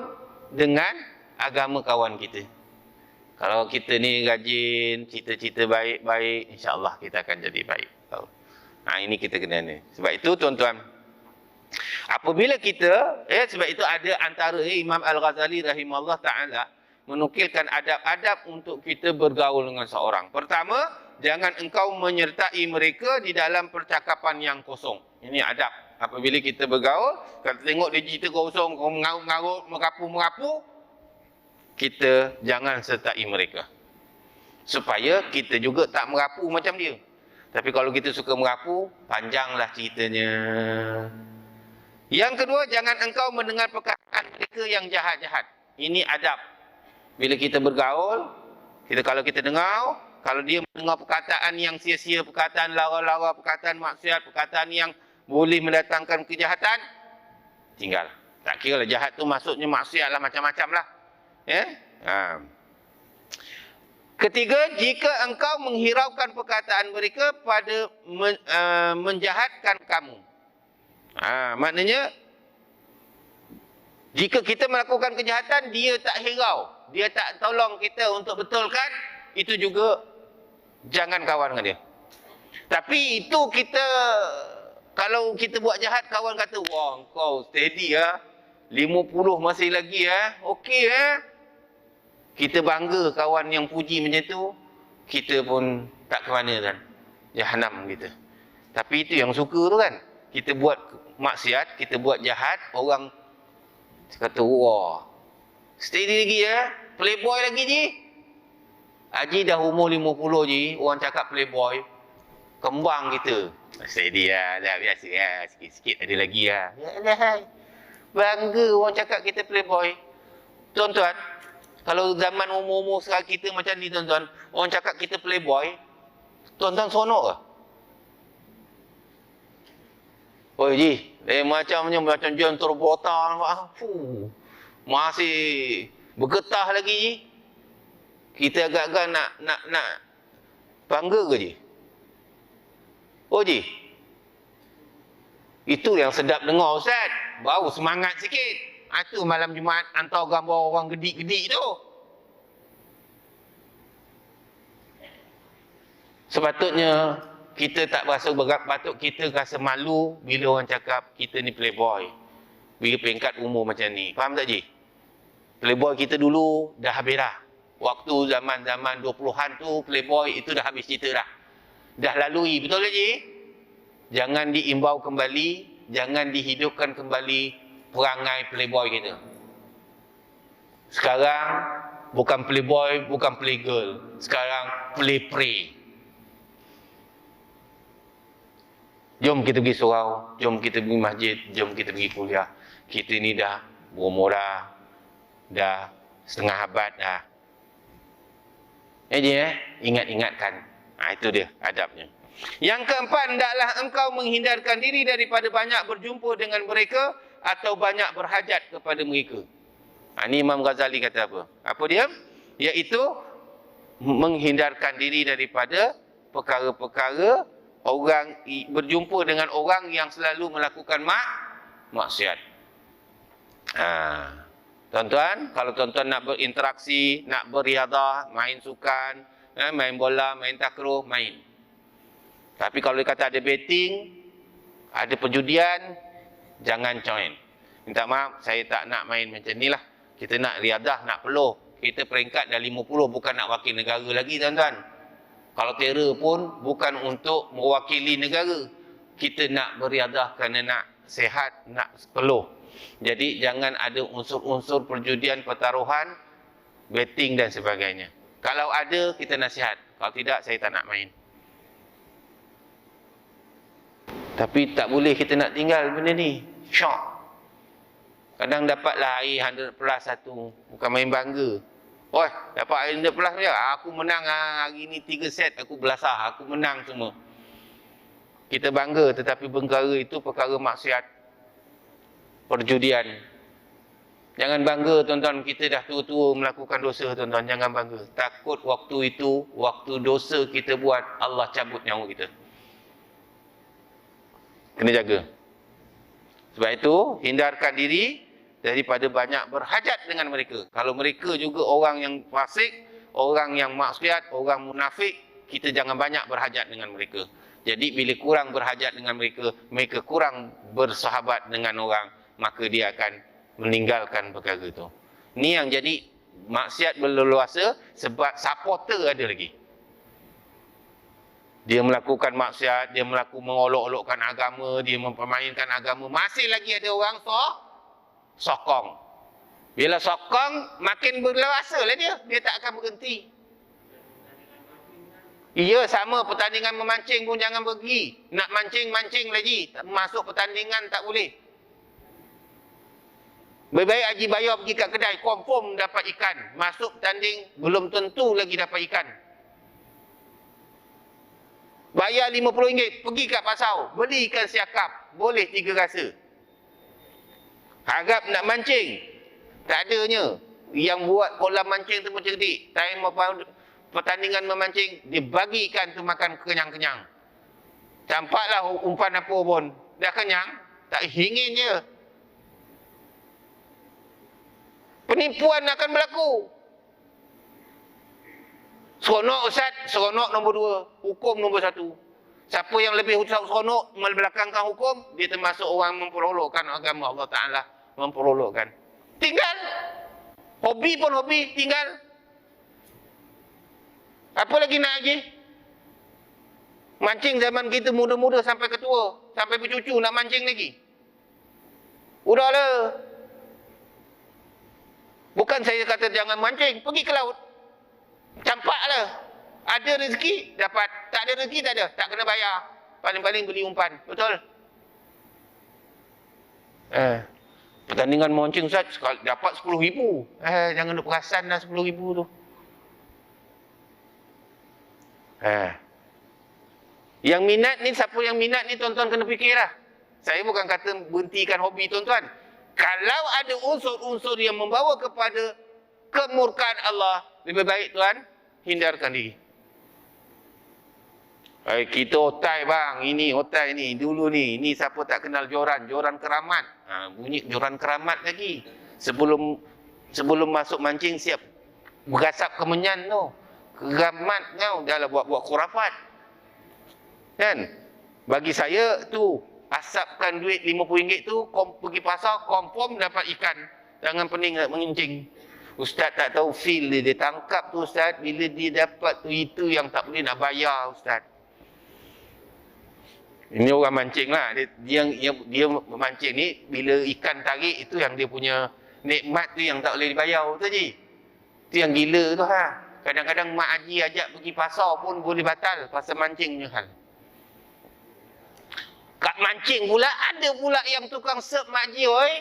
dengan agama kawan kita. Kalau kita ni rajin, cita-cita baik-baik, insya-Allah kita akan jadi baik. Ini kita kena ni. Sebab itu tuan-tuan, apabila kita, sebab itu ada antara Imam Al-Ghazali rahimahullah ta'ala, menukilkan adab-adab untuk kita bergaul dengan seorang. Pertama, jangan engkau menyertai mereka di dalam percakapan yang kosong. Ini adab. Apabila kita bergaul, kalau tengok dia cerita kosong, mengarut-ngarut, merapu-merapu, kita jangan sertai mereka. Supaya kita juga tak merapu macam dia. Tapi kalau kita suka merapu, panjanglah ceritanya. Yang kedua, jangan engkau mendengar perkataan mereka yang jahat-jahat. Ini adab. Bila kita bergaul, kalau kita dengar, kalau dia mendengar perkataan yang sia-sia, perkataan lara-lara, perkataan maksiat, perkataan yang boleh mendatangkan kejahatan, tinggal. Tak kira lah jahat tu maksudnya maksiat lah, macam-macam lah. Ya? Ketiga, jika engkau menghiraukan perkataan mereka pada menjahatkan kamu. Maknanya, jika kita melakukan kejahatan, dia tak hirau. Dia tak tolong kita untuk betulkan, itu juga jangan kawan dengan dia. Tapi itu kita, kalau kita buat jahat, kawan kata, wah kau steady ya, 50 masih lagi ya, okey ya. Kita bangga kawan yang puji macam tu, kita pun tak ke mana kan. Jahanam kita. Tapi itu yang suka tu kan. Kita buat maksiat, kita buat jahat, orang kata, wah, steady lagi ya, playboy lagi je. Haji dah umur 50 je, orang cakap playboy, kembang kita. Steady lah, dah biasa lah, sikit-sikit ada lagi lah. Yalah, bangga orang cakap kita playboy. Tuan-tuan, kalau zaman umur-umur sekarang kita macam ni tuan-tuan, orang cakap kita playboy, tuan-tuan seronok ke? Oh Ji, macam John Travolta, masih bergetah lagi Ji. Kita agak-agak nak bangga ke Ji? Oh Ji, itu yang sedap dengar Ustaz, baru semangat sikit. Itu malam Jumaat hantar gambar orang gedik-gedik tu. Sepatutnya kita tak berasa berat, patut kita rasa malu bila orang cakap kita ni playboy. Bila peringkat umur macam ni. Faham tak Ji? Playboy kita dulu dah habis dah. Waktu zaman-zaman 20-an tu playboy itu dah habis cerita dah. Dah lalui, betul tak Ji? Jangan diimbau kembali, jangan dihidupkan kembali perangai playboy kita. Sekarang bukan playboy, bukan playgirl. Sekarang play-prey. Jom kita pergi surau, jom kita pergi masjid, jom kita pergi kuliah. Kita ni dah berumur dah setengah abad dah. Ingat-ingatkan. Itu dia adabnya. Yang keempat, hendaklah engkau menghindarkan diri daripada banyak berjumpa dengan mereka atau banyak berhajat kepada mereka. Ini Imam Ghazali kata apa? Apa dia? Iaitu menghindarkan diri daripada perkara-perkara orang, berjumpa dengan orang yang selalu melakukan maksiat. Tuan-tuan, kalau tuan-tuan nak berinteraksi, nak beriadah, main sukan, main bola, main takraw, main. Tapi kalau dia kata ada betting, ada perjudian, jangan join. Minta maaf, saya tak nak main macam ni lah. Kita nak riadah, nak peluh. Kita peringkat dah 50, bukan nak wakil negara lagi tuan-tuan. Kalau terror pun bukan untuk mewakili negara. Kita nak beriadah kerana nak sehat, nak peluh. Jadi jangan ada unsur-unsur perjudian, pertaruhan, betting dan sebagainya. Kalau ada, kita nasihat. Kalau tidak, saya tak nak main. Tapi tak boleh kita nak tinggal benda ni. Syok. Kadang dapatlah air 100 plus satu. Bukan main bangga. Oh, dapat air 100 plus je. Aku menang hari ni 3 set. Aku belasah. Aku menang semua. Kita bangga. Tetapi perkara itu perkara maksiat. Perjudian. Jangan bangga tuan-tuan. Kita dah tua-tua melakukan dosa tuan-tuan. Jangan bangga. Takut waktu itu, waktu dosa kita buat, Allah cabut nyawa kita. Kena jaga. Sebab itu, hindarkan diri daripada banyak berhajat dengan mereka. Kalau mereka juga orang yang fasik, orang yang maksiat, orang munafik, kita jangan banyak berhajat dengan mereka. Jadi, bila kurang berhajat dengan mereka, mereka kurang bersahabat dengan orang, maka dia akan meninggalkan perkara itu. Ini yang jadi Maksiat berleluasa sebab supporter ada lagi. Dia melakukan maksiat, dia mengolok-olokkan agama, dia mempermainkan agama. Masih lagi ada orang sokong. Bila sokong, makin berleluasa lah dia. Dia tak akan berhenti. Iya, sama pertandingan memancing pun jangan pergi. Nak mancing lagi. Masuk pertandingan tak boleh. Baik-baik Haji Bayar pergi kat kedai, confirm dapat ikan. Masuk tanding, belum tentu lagi dapat ikan. Bayar RM50, pergi kat pasar, beli ikan siakap, boleh 3 rasa. Harap nak mancing, tak adanya. Yang buat kolam mancing tu pun cerdik. Time pertandingan memancing, dia bagi ikan tu makan kenyang-kenyang. Campaklah umpan apa pun, dah kenyang, tak ingin je. Penipuan akan berlaku. Seronok Ustaz, seronok nombor 2, hukum nombor 1. Siapa yang lebih seronok membelakangkan hukum, dia termasuk orang memperolokkan agama Allah Ta'ala. Memperolokkan. Tinggal. Hobi pun hobi, tinggal. Apa lagi nak lagi? Mancing zaman kita muda-muda sampai ketua, sampai bercucu nak mancing lagi. Udahlah. Bukan saya kata jangan mancing, pergi ke laut. Campaklah. Ada rezeki, dapat. Tak ada rezeki, tak ada. Tak kena bayar. Paling-paling beli umpan. Betul? Pertandingan mancing Ustaz, dapat RM10,000. Jangan duk perasan dah RM10,000 tu. Yang minat ni, siapa yang minat ni tuan-tuan kena fikirlah. Saya bukan kata berhentikan hobi tuan-tuan. Kalau ada unsur-unsur yang membawa kepada kemurkaan Allah, lebih baik tuan hindarkan diri. Kita otai bang, ini otai ni, dulu ni, ni siapa tak kenal joran keramat. Bunyi joran keramat lagi. Sebelum masuk mancing siap berasap kemenyan tu. Keramat kau dah lah buat khurafat. Kan? Bagi saya tu, asapkan duit RM50 tu, pergi pasar, confirm dapat ikan. Jangan pening nak mengincing. Ustaz tak tahu feel dia tangkap tu Ustaz. Bila dia dapat tu, itu yang tak boleh nak bayar Ustaz. Ini orang mancing lah. Dia memancing ni, bila ikan tarik itu yang dia punya nikmat tu yang tak boleh dibayar tu Haji. Itu yang gila tu ha. Kadang-kadang Mak Haji ajak pergi pasar pun boleh batal pasal mancing punya hal. Kat mancing pula, ada pula yang tukang serve Mak Haji oi.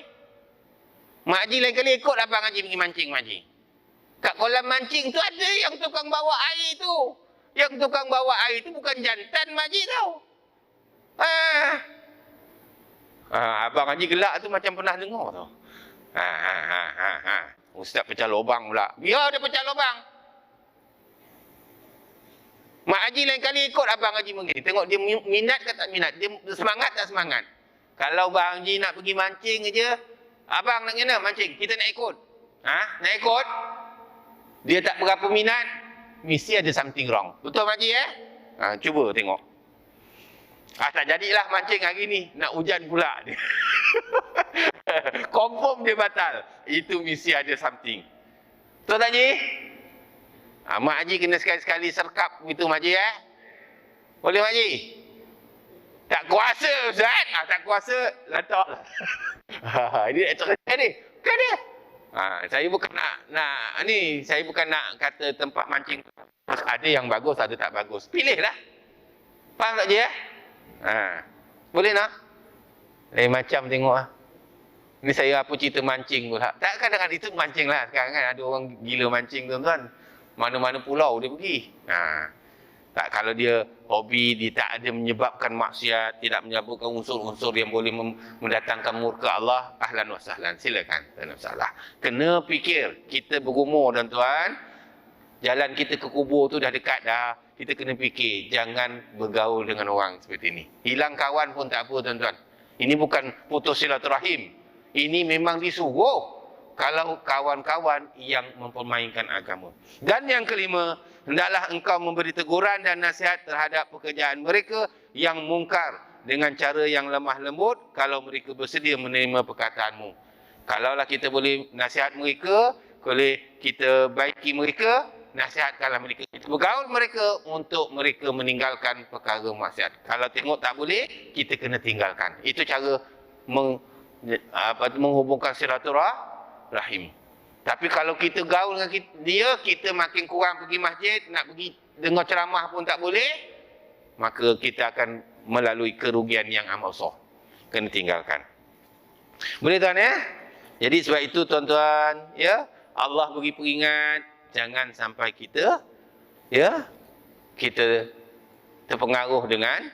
Mak Haji lain kali ikut Abang Haji pergi mancing Mak Haji. Kat kolam mancing tu ada yang tukang bawa air tu. Yang tukang bawa air tu bukan jantan Mak Haji tau. Abang Haji gelak tu macam pernah dengar tau. Ustaz pecah lubang pula. Biar dia pecah lubang. Mak Haji lain kali ikut Abang Haji pergi. Tengok dia minat ke tak minat. Dia semangat tak semangat. Kalau Abang Haji nak pergi mancing je, abang nak kena mancing, kita nak ikut. Nak ikut? Dia tak berapa minat, mesti ada something wrong. Betul Mak Haji cuba tengok. Tak jadilah mancing hari ni, nak hujan pula dia. Confirm dia batal. Itu mesti ada something. Betul tak Haji? Mak Haji kena sekali-sekali serkap begitu Mak Haji Boleh Mak Haji? Tak kuasa Ustaz. Tak kuasa, lantak lah. Ini cerita ni. Kan dia? Saya bukan saya bukan nak kata tempat mancing ada yang bagus, ada tak bagus. Pilihlah. Faham tak je boleh nak? Lain macam tengok Ni saya apa cerita mancing pula. Tak kadang-kadang itu mancing lah. Sekarang kan ada orang gila mancing tuan-tuan. Mana-mana pulau dia pergi. Tak, kalau dia hobi, dia tak ada menyebabkan maksiat, tidak menyebabkan unsur-unsur yang boleh mendatangkan murka Allah, ahlan wa sahlan, silakan, tak ada masalah. Kena fikir, kita berumur tuan-tuan, jalan kita ke kubur tu dah dekat dah, kita kena fikir, jangan bergaul dengan orang seperti ini. Hilang kawan pun tak apa tuan-tuan. Ini bukan putus silaturahim, ini memang disuruh. Kalau kawan-kawan yang mempermainkan agama. Dan yang kelima, hendaklah engkau memberi teguran dan nasihat terhadap pekerjaan mereka yang mungkar dengan cara yang lemah lembut kalau mereka bersedia menerima perkataanmu. Kalaulah kita boleh nasihat mereka, Kalau kita baiki mereka, nasihatkanlah mereka. Kita bergaul mereka untuk mereka meninggalkan perkara maksiat. Kalau tengok tak boleh, kita kena tinggalkan. Itu cara menghubungkan silaturahim. Tapi kalau kita gaul dengan dia, kita makin kurang pergi masjid, nak pergi dengar ceramah pun tak boleh, maka kita akan melalui kerugian yang amat besar. Kena tinggalkan. Boleh tuan ya? Jadi sebab itu tuan-tuan, ya, Allah beri peringat, jangan sampai kita, ya, kita terpengaruh dengan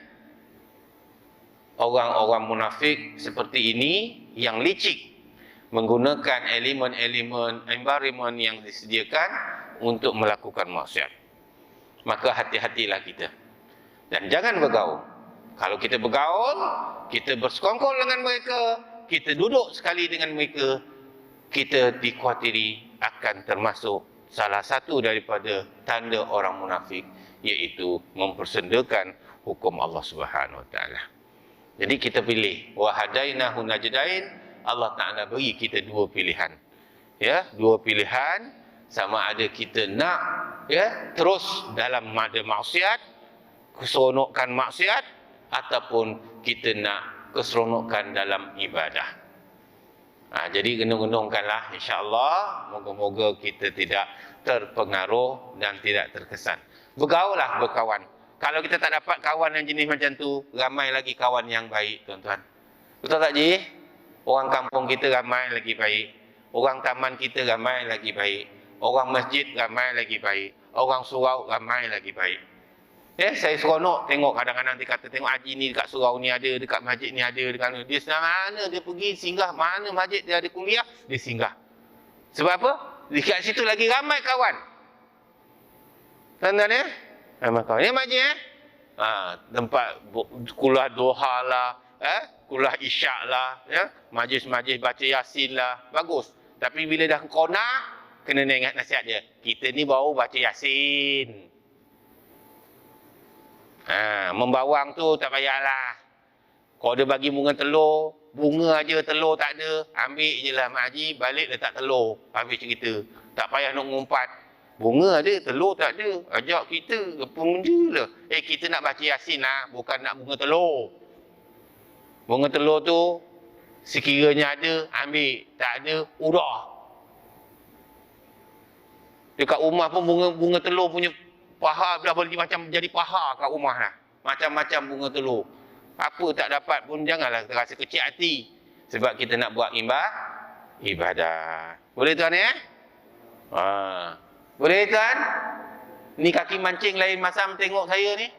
orang-orang munafik seperti ini yang licik, menggunakan elemen-elemen environment yang disediakan untuk melakukan maksiat. Maka hati-hatilah kita. Dan jangan bergaul. Kalau kita bergaul, kita bersekongkol dengan mereka, kita duduk sekali dengan mereka, kita dikhawatiri akan termasuk salah satu daripada tanda orang munafik, iaitu mempersendakan hukum Allah Subhanahu Wa Taala. Jadi kita pilih, wa hadainahu najdain. Allah Ta'ala beri kita dua pilihan. Ya, dua pilihan, sama ada kita nak, ya, terus dalam ada maksiat, keseronokan maksiat, ataupun kita nak keseronokan dalam ibadah. Jadi gendong-gendongkanlah, insya-Allah, moga-moga kita tidak terpengaruh dan tidak terkesan. Bergaullah berkawan. Kalau kita tak dapat kawan yang jenis macam tu, ramai lagi kawan yang baik, tuan-tuan. Betul tak, Ji? Orang kampung kita ramai lagi baik. Orang taman kita ramai lagi baik. Orang masjid ramai lagi baik. Orang surau ramai lagi baik. Ya, saya seronok tengok kadang-kadang dia kata, tengok haji ni dekat surau ni ada, dekat masjid ni ada, dekat mana. Dia senang mana dia pergi singgah, mana masjid dia ada kuliah, dia singgah. Sebab apa? Dekat situ lagi ramai kawan. Tuan-tuan ya? Ramai kawan. Ini masjid tempat kuliah duha lah, kuliah isyak lah, ya, majlis-majlis baca yasin lah, bagus. Tapi bila dah kona, kena ingat nasihat dia. Kita ni baru baca yasin. Membawang tu tak payahlah. Kalau dia bagi bunga telur, bunga aja telur tak ada, ambil je lah Mak Haji, balik letak telur, habis cerita. Tak payah nak ngumpat. Bunga ada, telur tak ada. Ajak kita, kepung je lah. Kita nak baca yasin lah, bukan nak bunga telur. Bunga telur tu, sekiranya ada, ambil. Tak ada, udah. Dekat rumah pun bunga telur punya paha dah boleh macam jadi paha kat rumah lah. Macam-macam bunga telur. Apa tak dapat pun janganlah terasa kecil hati. Sebab kita nak buat ibadah. Boleh tuan ya? Boleh tuan? Ni kaki mancing lain masam tengok saya ni.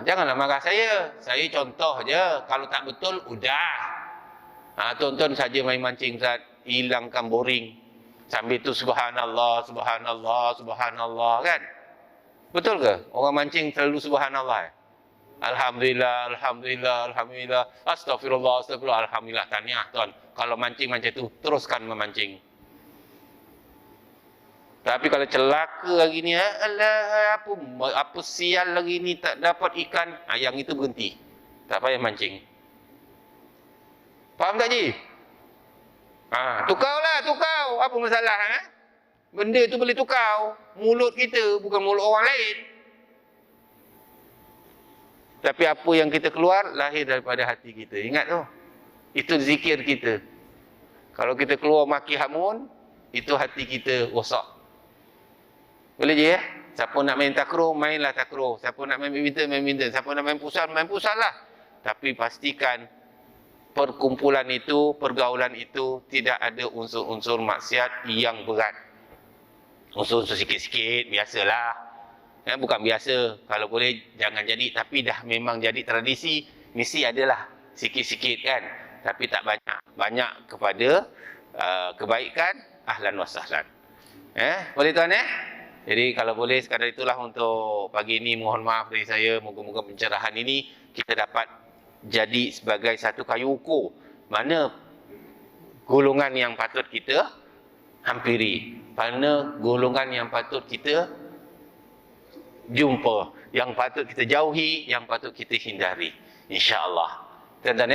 Janganlah marah saya. Saya contoh je. Kalau tak betul, udah. Tonton saja main mancing, Ustaz. Hilangkan boring. Sambil tu subhanallah, subhanallah, subhanallah, kan? Betul ke? Orang mancing selalu subhanallah. Alhamdulillah, alhamdulillah, alhamdulillah. Astagfirullah, astagfirullah, alhamdulillah. Tahniah tuan. Kalau mancing macam tu, teruskan memancing. Tapi kalau celaka hari ni, alah, apa sial lagi ni tak dapat ikan, yang itu berhenti. Tak payah mancing. Faham tak, Ji? Tukau lah, tukau. Apa masalah? Benda tu boleh tukau. Mulut kita, bukan mulut orang lain. Tapi apa yang kita keluar, lahir daripada hati kita. Ingat tu. Itu zikir kita. Kalau kita keluar maki hamun, itu hati kita rosak. Boleh je ya? Siapa nak main takraw, mainlah takraw. Siapa nak main badminton, main badminton. Siapa nak main pusat lah. Tapi pastikan perkumpulan itu, pergaulan itu tidak ada unsur-unsur maksiat yang berat. Unsur-unsur sikit-sikit, biasalah. Bukan biasa. Kalau boleh, jangan jadi. Tapi dah memang jadi tradisi, mesti adalah sikit-sikit kan. Tapi tak banyak. Banyak kepada kebaikan, ahlan wa sahlan. Boleh tuan Jadi kalau boleh sekadar itulah untuk pagi ini. Mohon maaf dari saya. Moga-moga pencerahan ini kita dapat jadi sebagai satu kayu ukur. Mana golongan yang patut kita hampiri. Mana golongan yang patut kita jumpa. Yang patut kita jauhi. Yang patut kita hindari. InsyaAllah. Tuan-tuan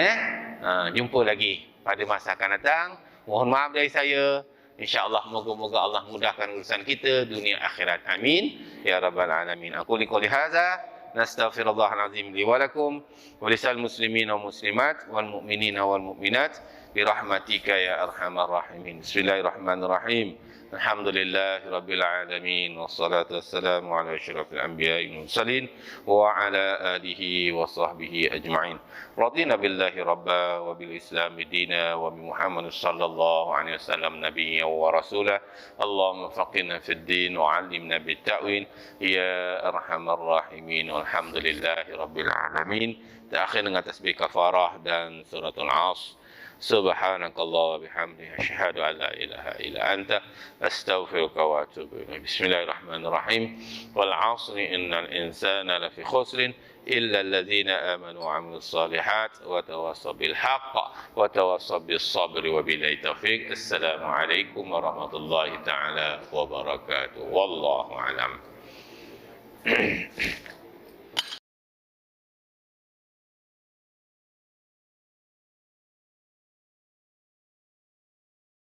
jumpa lagi pada masa akan datang. Mohon maaf dari saya. InsyaAllah moga-moga Allah mudahkan urusan kita dunia akhirat. Amin ya rabbal alamin. Aku liqouli hadza nastaghfirullahal azim li wa lakum wa lisal muslimin wa muslimat wal mu'minina wal mu'minat bi rahmatika ya arhamar rahimin. Bismillahirrahmanirrahim. Alhamdulillahi rabbil alamin wassalatu wassalamu ala asyrafil anbiya'i wal mursalin wa ala alihi wa sahbihi ajma'in. Radina billahi rabba wa bil islami dina wa bi Muhammad sallallahu alaihi wasallam nabiyya wa rasulah. Allahumma faqihna fid din wa 'allimna bit ta'wil ya arhamar rahimin. Alhamdulillahi rabbil alamin. Terakhir dengan tasbih kafarah dan suratul 'Asr. Subhanakallah wa bihamdihi asyhadu an la ilaha illa anta astaghfiruka wa atubu ilaik. Bismillahirrahmanirrahim. Wal 'asri innal insana lafi khusrin illa alladhina amanu wa 'amilus shalihat wa tawassaw bil haqq wa tawassaw bis sabri wa billahi taufiq. Assalamu alaikum warahmatullahi taala wabarakatuh. Wallahu a'lam.